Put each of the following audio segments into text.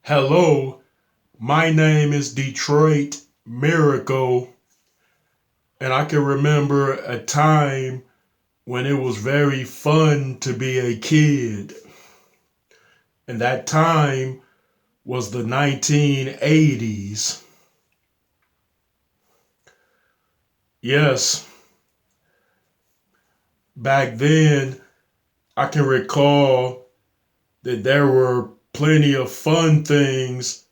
Hello, my name is Detroit Miracle, and I can remember a time when it was very fun to be a kid. And that time was the 1980s. Yes, back then, I can recall that there were plenty of fun things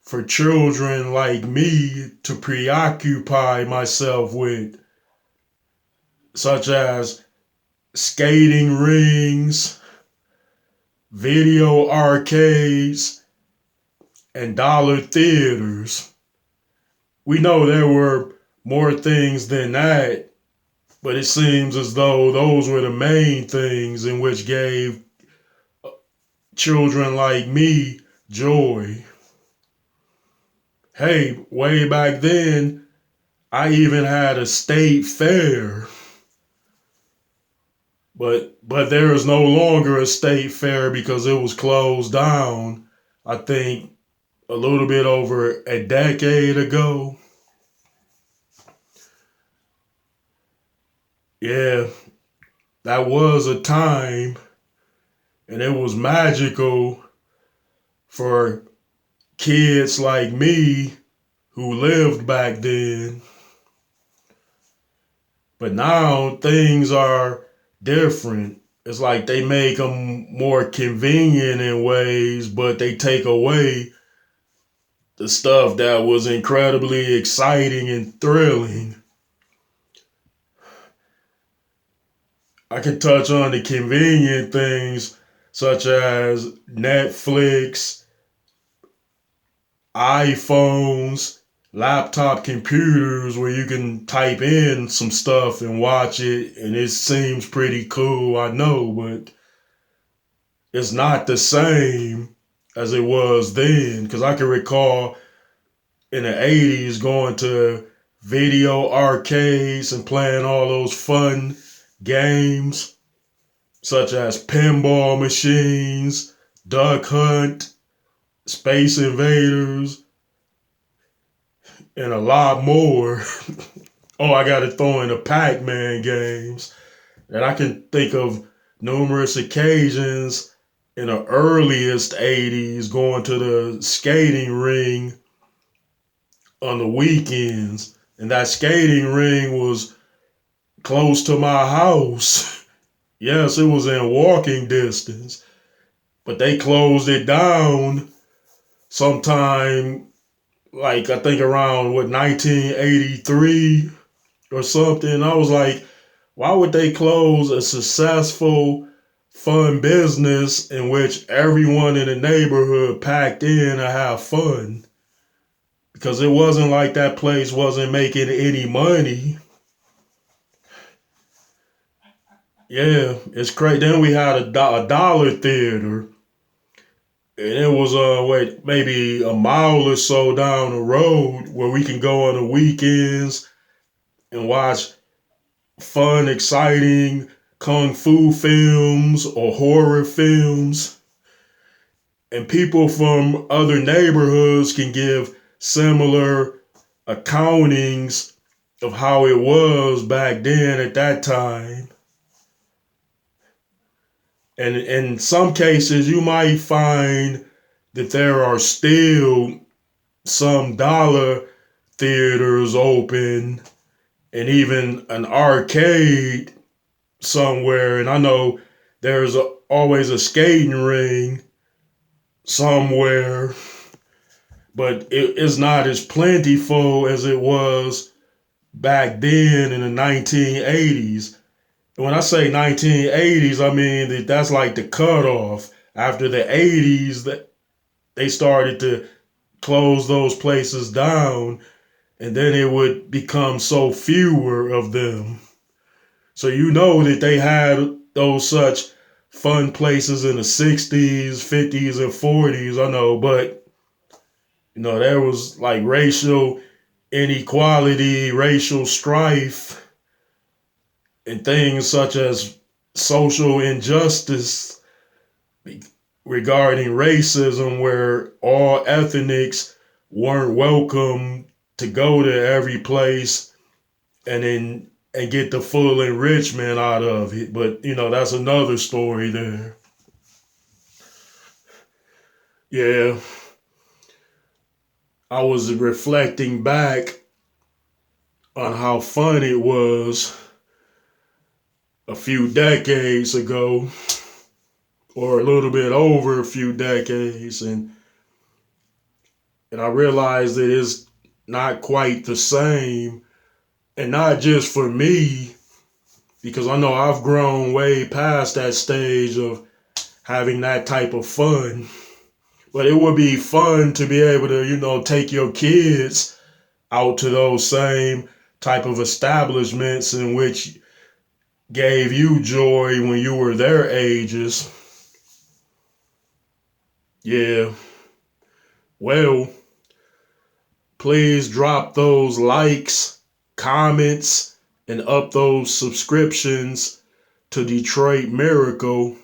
for children like me to preoccupy myself with, such as skating rings, video arcades, and dollar theaters. We know there were more things than that, but it seems as though those were the main things in which gave children like me joy. Hey, way back then, I even had a state fair, but there is no longer a state fair because it was closed down. I think a little bit over a decade ago. Yeah, that was a time, and it was magical for kids like me who lived back then. But now things are different. It's like they make them more convenient in ways, but they take away the stuff that was incredibly exciting and thrilling. I can touch on the convenient things such as Netflix, iPhones, laptop computers where you can type in some stuff and watch it, and it seems pretty cool, I know, but it's not the same as it was then. Because I can recall in the 80s going to video arcades and playing all those fun games such as pinball machines, Duck Hunt, Space Invaders, and a lot more. Oh, I got to throw in the Pac-Man games. And I can think of numerous occasions in the earliest 80s going to the skating ring on the weekends. And that skating ring was close to my house. Yes, it was in walking distance. But they closed it down sometime, like I think around 1983 or something. I was like, why would they close a successful, fun business in which everyone in the neighborhood packed in to have fun? Because it wasn't like that place wasn't making any money. Yeah, it's crazy. Then we had a dollar theater, and it was maybe a mile or so down the road where we can go on the weekends and watch fun, exciting kung fu films or horror films. And people from other neighborhoods can give similar accountings of how it was back then at that time. And in some cases, you might find that there are still some dollar theaters open and even an arcade somewhere. And I know there's always a skating ring somewhere, but it is not as plentiful as it was back then in the 1980s. And when I say 1980s, I mean that's like the cutoff. After the 80s, that they started to close those places down, and then it would become so fewer of them. So you know that they had those such fun places in the 60s, 50s, and 40s. I know, but there was like racial inequality, racial strife, and things such as social injustice regarding racism, where all ethnics weren't welcome to go to every place and get the full enrichment out of it. But that's another story there. Yeah, I was reflecting back on how fun it was a few decades ago, or a little bit over a few decades, and I realized that it's not quite the same, and not just for me, because I know I've grown way past that stage of having that type of fun. But it would be fun to be able to, take your kids out to those same type of establishments in which gave you joy when you were their ages. Yeah. Well, please drop those likes, comments, and up those subscriptions to Detroit Miracle.